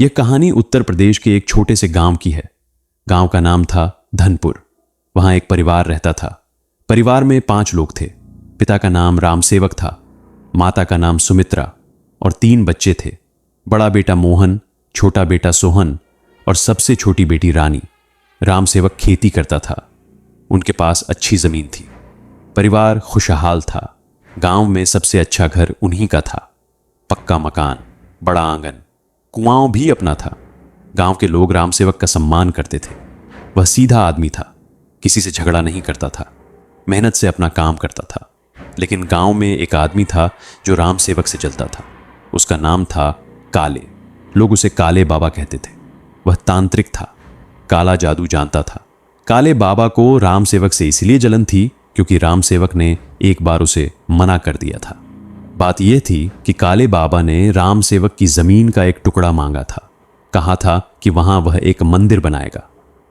यह कहानी उत्तर प्रदेश के एक छोटे से गांव की है। गांव का नाम था धनपुर। वहां एक परिवार रहता था। परिवार में 5 लोग थे। पिता का नाम रामसेवक था, माता का नाम सुमित्रा और 3 बच्चे थे। बड़ा बेटा मोहन, छोटा बेटा सोहन और सबसे छोटी बेटी रानी। रामसेवक खेती करता था। उनके पास अच्छी जमीन थी। परिवार खुशहाल था। गांव में सबसे अच्छा घर उन्हीं का था। पक्का मकान, बड़ा आंगन, कुआं भी अपना था। गांव के लोग रामसेवक का सम्मान करते थे। वह सीधा आदमी था, किसी से झगड़ा नहीं करता था, मेहनत से अपना काम करता था। लेकिन गांव में एक आदमी था जो रामसेवक से जलता था। उसका नाम था काले। लोग उसे काले बाबा कहते थे। वह तांत्रिक था, काला जादू जानता था। काले बाबा को रामसेवक से इसलिए जलन थी क्योंकि रामसेवक ने एक बार उसे मना कर दिया था। बात यह थी कि काले बाबा ने रामसेवक की जमीन का एक टुकड़ा मांगा था। कहा था कि वहां वह एक मंदिर बनाएगा।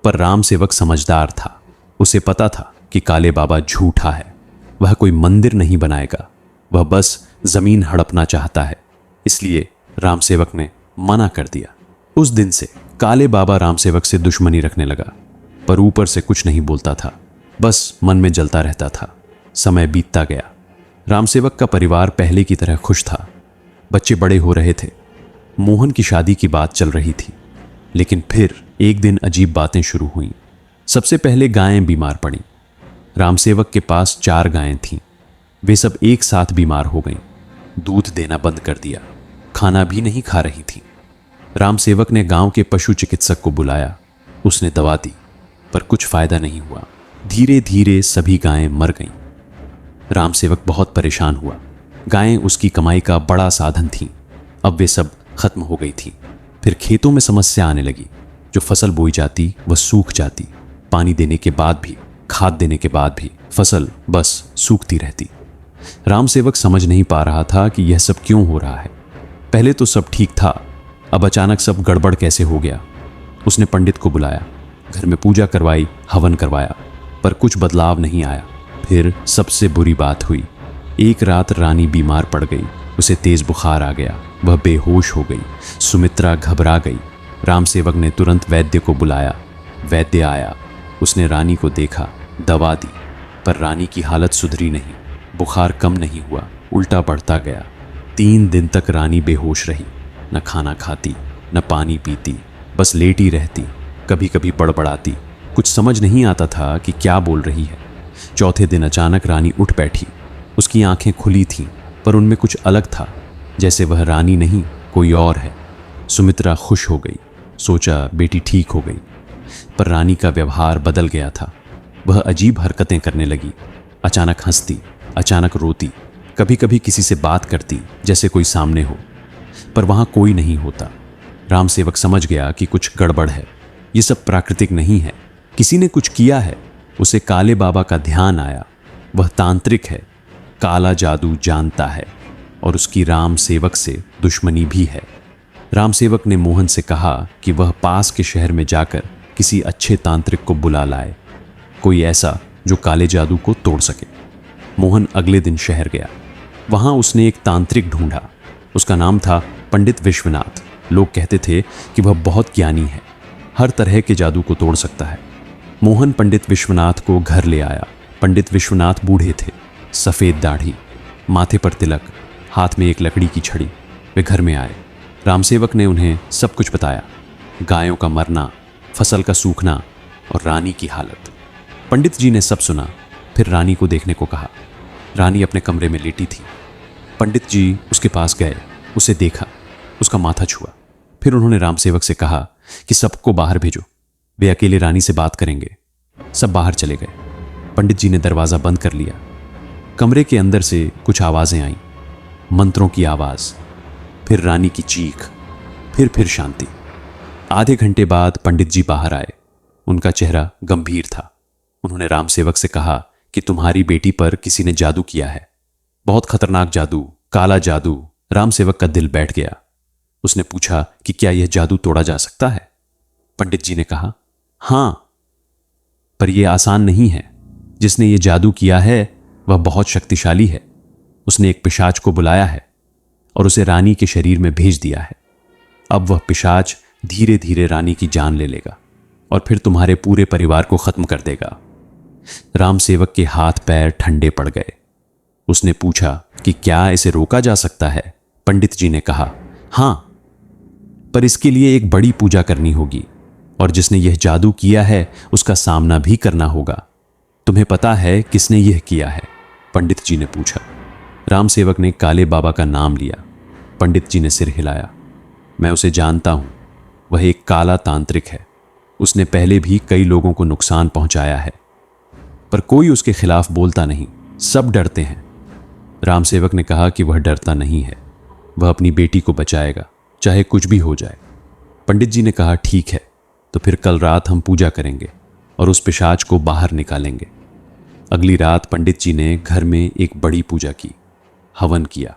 पर रामसेवक समझदार था। उसे पता था कि काले बाबा झूठा है। वह कोई मंदिर नहीं बनाएगा, वह बस जमीन हड़पना चाहता है। इसलिए रामसेवक ने मना कर दिया। उस दिन से काले बाबा रामसेवक से दुश्मनी रखने लगा, पर ऊपर से कुछ नहीं बोलता था, बस मन में जलता रहता था। समय बीतता गया। रामसेवक का परिवार पहले की तरह खुश था। बच्चे बड़े हो रहे थे। मोहन की शादी की बात चल रही थी। लेकिन फिर एक दिन अजीब बातें शुरू हुईं। सबसे पहले गायें बीमार पड़ीं। रामसेवक के पास 4 गायें थीं। वे सब एक साथ बीमार हो गईं। दूध देना बंद कर दिया, खाना भी नहीं खा रही थीं। रामसेवक ने गांव के पशु चिकित्सक को बुलाया। उसने दवा दी, पर कुछ फायदा नहीं हुआ। धीरे धीरे सभी गायें मर गईं। रामसेवक बहुत परेशान हुआ। गायें उसकी कमाई का बड़ा साधन थीं। अब वे सब खत्म हो गई थीं। फिर खेतों में समस्या आने लगी। जो फसल बोई जाती वह सूख जाती। पानी देने के बाद भी, खाद देने के बाद भी फसल बस सूखती रहती। रामसेवक समझ नहीं पा रहा था कि यह सब क्यों हो रहा है। पहले तो सब ठीक था, अब अचानक सब गड़बड़ कैसे हो गया। उसने पंडित को बुलाया, घर में पूजा करवाई, हवन करवाया, पर कुछ बदलाव नहीं आया। फिर सबसे बुरी बात हुई। एक रात रानी बीमार पड़ गई। उसे तेज बुखार आ गया। वह बेहोश हो गई। सुमित्रा घबरा गई। रामसेवक ने तुरंत वैद्य को बुलाया। वैद्य आया। उसने रानी को देखा, दवा दी, पर रानी की हालत सुधरी नहीं। बुखार कम नहीं हुआ, उल्टा बढ़ता गया। 3 दिन तक रानी बेहोश रही। न खाना खाती, न पानी पीती, बस लेटी रहती। कभी कभी बड़बड़ाती। कुछ समझ नहीं आता था कि क्या बोल रही है। चौथे दिन अचानक रानी उठ बैठी। उसकी आंखें खुली थीं, पर उनमें कुछ अलग था, जैसे वह रानी नहीं कोई और है। सुमित्रा खुश हो गई। सोचा बेटी ठीक हो गई। पर रानी का व्यवहार बदल गया था। वह अजीब हरकतें करने लगी। अचानक हंसती, अचानक रोती, कभी कभी किसी से बात करती जैसे कोई सामने हो, पर वहां कोई नहीं होता। रामसेवक समझ गया कि कुछ गड़बड़ है। ये सब प्राकृतिक नहीं है, किसी ने कुछ किया है। उसे काले बाबा का ध्यान आया। वह तांत्रिक है, काला जादू जानता है और उसकी रामसेवक से दुश्मनी भी है। रामसेवक ने मोहन से कहा कि वह पास के शहर में जाकर किसी अच्छे तांत्रिक को बुला लाए, कोई ऐसा जो काले जादू को तोड़ सके। मोहन अगले दिन शहर गया। वहां उसने एक तांत्रिक ढूंढा। उसका नाम था पंडित विश्वनाथ। लोग कहते थे कि वह बहुत ज्ञानी है, हर तरह के जादू को तोड़ सकता है। मोहन पंडित विश्वनाथ को घर ले आया। पंडित विश्वनाथ बूढ़े थे, सफेद दाढ़ी, माथे पर तिलक, हाथ में एक लकड़ी की छड़ी। वे घर में आए। रामसेवक ने उन्हें सब कुछ बताया, गायों का मरना, फसल का सूखना और रानी की हालत। पंडित जी ने सब सुना। फिर रानी को देखने को कहा। रानी अपने कमरे में लेटी थी। पंडित जी उसके पास गए, उसे देखा, उसका माथा छुआ। फिर उन्होंने रामसेवक से कहा कि सबको बाहर भेजो, वे अकेले रानी से बात करेंगे। सब बाहर चले गए। पंडित जी ने दरवाज़ा बंद कर लिया। कमरे के अंदर से कुछ आवाज़ें आईं, मंत्रों की आवाज़, फिर रानी की चीख, फिर शांति। आधे घंटे बाद पंडित जी बाहर आए। उनका चेहरा गंभीर था। उन्होंने रामसेवक से कहा कि तुम्हारी बेटी पर किसी ने जादू किया है, बहुत खतरनाक जादू, काला जादू। रामसेवक का दिल बैठ गया। उसने पूछा कि क्या यह जादू तोड़ा जा सकता है? पंडित जी ने कहा, हां, पर यह आसान नहीं है। जिसने यह जादू किया है वह बहुत शक्तिशाली है। उसने एक पिशाच को बुलाया है और उसे रानी के शरीर में भेज दिया है। अब वह पिशाच धीरे धीरे रानी की जान ले लेगा और फिर तुम्हारे पूरे परिवार को खत्म कर देगा। राम सेवक के हाथ पैर ठंडे पड़ गए। उसने पूछा कि क्या इसे रोका जा सकता है? पंडित जी ने कहा, हां, पर इसके लिए एक बड़ी पूजा करनी होगी और जिसने यह जादू किया है उसका सामना भी करना होगा। तुम्हें पता है किसने यह किया है? पंडित जी ने पूछा। राम सेवक ने काले बाबा का नाम लिया। पंडित जी ने सिर हिलाया। मैं उसे जानता हूं, वह एक काला तांत्रिक है। उसने पहले भी कई लोगों को नुकसान पहुंचाया है, पर कोई उसके खिलाफ बोलता नहीं, सब डरते हैं। राम सेवक ने कहा कि वह डरता नहीं है, वह अपनी बेटी को बचाएगा, चाहे कुछ भी हो जाए। पंडित जी ने कहा, ठीक है, तो फिर कल रात हम पूजा करेंगे और उस पिशाच को बाहर निकालेंगे। अगली रात पंडित जी ने घर में एक बड़ी पूजा की, हवन किया,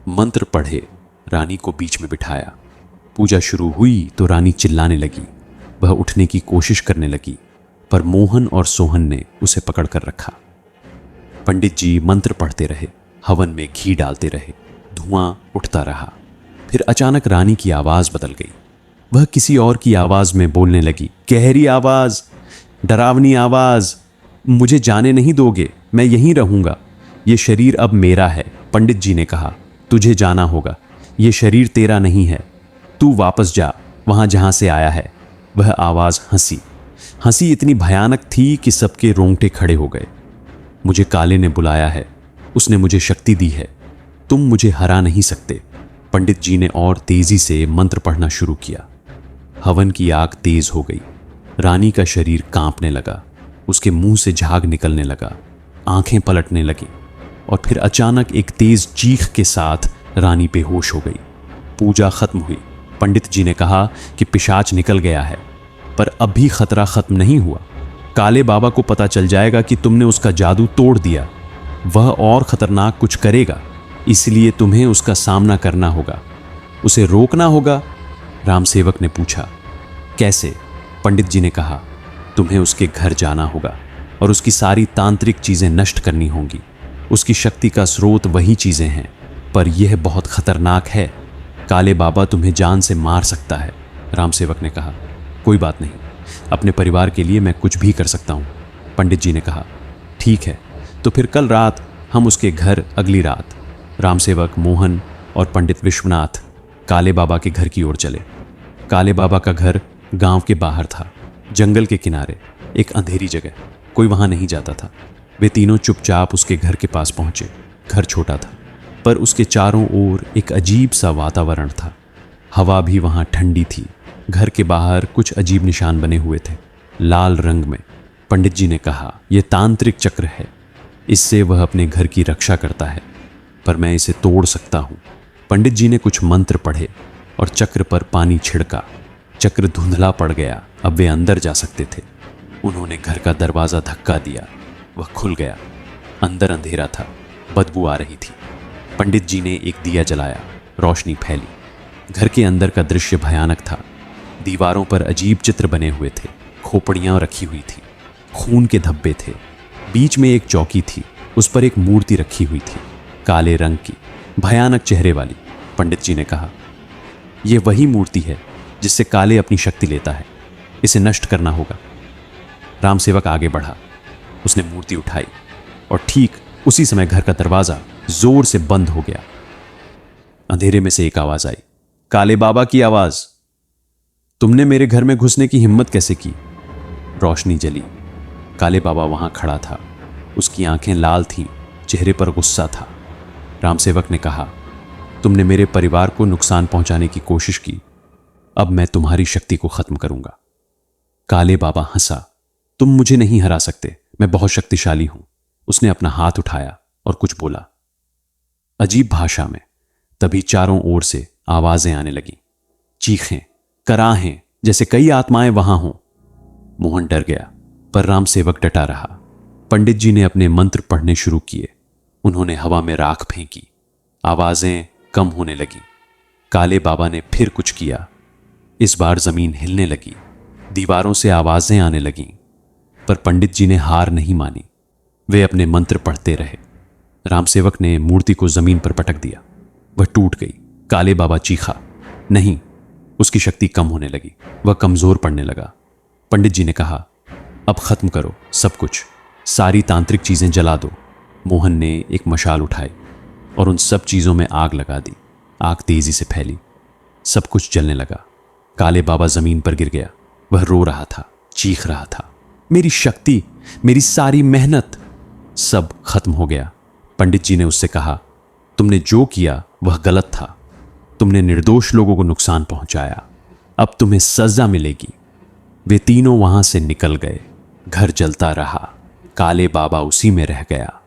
मंत्र पढ़े, रानी को बीच में बिठाया। पूजा शुरू हुई तो रानी चिल्लाने लगी। वह उठने की कोशिश करने लगी, पर मोहन और सोहन ने उसे पकड़ कर रखा। पंडित जी मंत्र पढ़ते रहे, हवन में घी डालते रहे, धुआं उठता रहा। फिर अचानक रानी की आवाज बदल गई। वह किसी और की आवाज में बोलने लगी, गहरी आवाज, डरावनी आवाज, मुझे जाने नहीं दोगे, मैं यहीं रहूंगा। यह शरीर अब मेरा है। पंडित जी ने कहा, तुझे जाना होगा, यह शरीर तेरा नहीं है, तू वापस जा वहां जहां से आया है। वह आवाज हंसी। हंसी इतनी भयानक थी कि सबके रोंगटे खड़े हो गए। मुझे काले ने बुलाया है, उसने मुझे शक्ति दी है, तुम मुझे हरा नहीं सकते। पंडित जी ने और तेजी से मंत्र पढ़ना शुरू किया। हवन की आग तेज हो गई। रानी का शरीर कांपने लगा, उसके मुंह से झाग निकलने लगा, आंखें पलटने लगी और फिर अचानक एक तेज चीख के साथ रानी बेहोश हो गई। पूजा खत्म हुई। पंडित जी ने कहा कि पिशाच निकल गया है, पर अब भी खतरा खत्म नहीं हुआ। काले बाबा को पता चल जाएगा कि तुमने उसका जादू तोड़ दिया। वह और खतरनाक कुछ करेगा, इसलिए तुम्हें उसका सामना करना होगा, उसे रोकना होगा। राम सेवक ने पूछा, कैसे? पंडित जी ने कहा, तुम्हें उसके घर जाना होगा और उसकी सारी तांत्रिक चीजें नष्ट करनी होंगी। उसकी शक्ति का स्रोत वही चीजें हैं, पर यह बहुत खतरनाक है। काले बाबा तुम्हें जान से मार सकता है। राम सेवक ने कहा, कोई बात नहीं, अपने परिवार के लिए मैं कुछ भी कर सकता हूं। पंडित जी ने कहा, ठीक है, तो फिर कल रात हम उसके घर अगली रात। राम सेवक, मोहन और पंडित विश्वनाथ काले बाबा के घर की ओर चले। काले बाबा का घर गांव के बाहर था, जंगल के किनारे, एक अंधेरी जगह, कोई वहां नहीं जाता था। वे तीनों चुपचाप उसके घर के पास पहुंचे। घर छोटा था, पर उसके चारों ओर एक अजीब सा वातावरण था। हवा भी वहां ठंडी थी। घर के बाहर कुछ अजीब निशान बने हुए थे, लाल रंग में। पंडित जी ने कहा, यह तांत्रिक चक्र है, इससे वह अपने घर की रक्षा करता है, पर मैं इसे तोड़ सकता हूं। पंडित जी ने कुछ मंत्र पढ़े और चक्र पर पानी छिड़का। चक्र धुंधला पड़ गया, अब वे अंदर जा सकते थे। उन्होंने घर का दरवाजा धक्का दिया, वह खुल गया। अंदर अंधेरा था, बदबू आ रही थी। पंडित जी ने एक दिया जलाया, रोशनी फैली। घर के अंदर का दृश्य भयानक था। दीवारों पर अजीब चित्र बने हुए थे, खोपड़ियां रखी हुई थी, खून के धब्बे थे। बीच में एक चौकी थी, उस पर एक मूर्ति रखी हुई थी, काले रंग की, भयानक चेहरे वाली। पंडित जी ने कहा, यह वही मूर्ति है जिससे काले अपनी शक्ति लेता है, इसे नष्ट करना होगा। राम सेवक आगे बढ़ा, उसने मूर्ति उठाई और ठीक उसी समय घर का दरवाजा जोर से बंद हो गया। अंधेरे में से एक आवाज आई, काले बाबा की आवाज, तुमने मेरे घर में घुसने की हिम्मत कैसे की? रोशनी जली। काले बाबा वहां खड़ा था, उसकी आंखें लाल थीं, चेहरे पर गुस्सा था। राम सेवक ने कहा, तुमने मेरे परिवार को नुकसान पहुंचाने की कोशिश की, अब मैं तुम्हारी शक्ति को खत्म करूंगा। काले बाबा हंसा, तुम मुझे नहीं हरा सकते, मैं बहुत शक्तिशाली हूं। उसने अपना हाथ उठाया और कुछ बोला अजीब भाषा में। तभी चारों ओर से आवाजें आने लगीं, चीखें, कराहें, जैसे कई आत्माएं वहां हों। मोहन डर गया, पर राम सेवक डटा रहा। पंडित जी ने अपने मंत्र पढ़ने शुरू किए। उन्होंने हवा में राख फेंकी, आवाजें कम होने लगीं। काले बाबा ने फिर कुछ किया। इस बार जमीन हिलने लगी, दीवारों से आवाजें आने लगीं, पर पंडित जी ने हार नहीं मानी। वे अपने मंत्र पढ़ते रहे। राम सेवक ने मूर्ति को जमीन पर पटक दिया, वह टूट गई। काले बाबा चीखा, नहीं, उसकी शक्ति कम होने लगी, वह कमजोर पड़ने लगा। पंडित जी ने कहा, अब खत्म करो सब कुछ, सारी तांत्रिक चीजें जला दो। मोहन ने एक मशाल उठाई और उन सब चीजों में आग लगा दी। आग तेजी से फैली, सब कुछ जलने लगा। काले बाबा जमीन पर गिर गया। वह रो रहा था, चीख रहा था, मेरी शक्ति, मेरी सारी मेहनत, सब खत्म हो गया। पंडित जी ने उससे कहा, तुमने जो किया वह गलत था, तुमने निर्दोष लोगों को नुकसान पहुंचाया, अब तुम्हें सजा मिलेगी। वे तीनों वहां से निकल गए। घर जलता रहा, काले बाबा उसी में रह गया।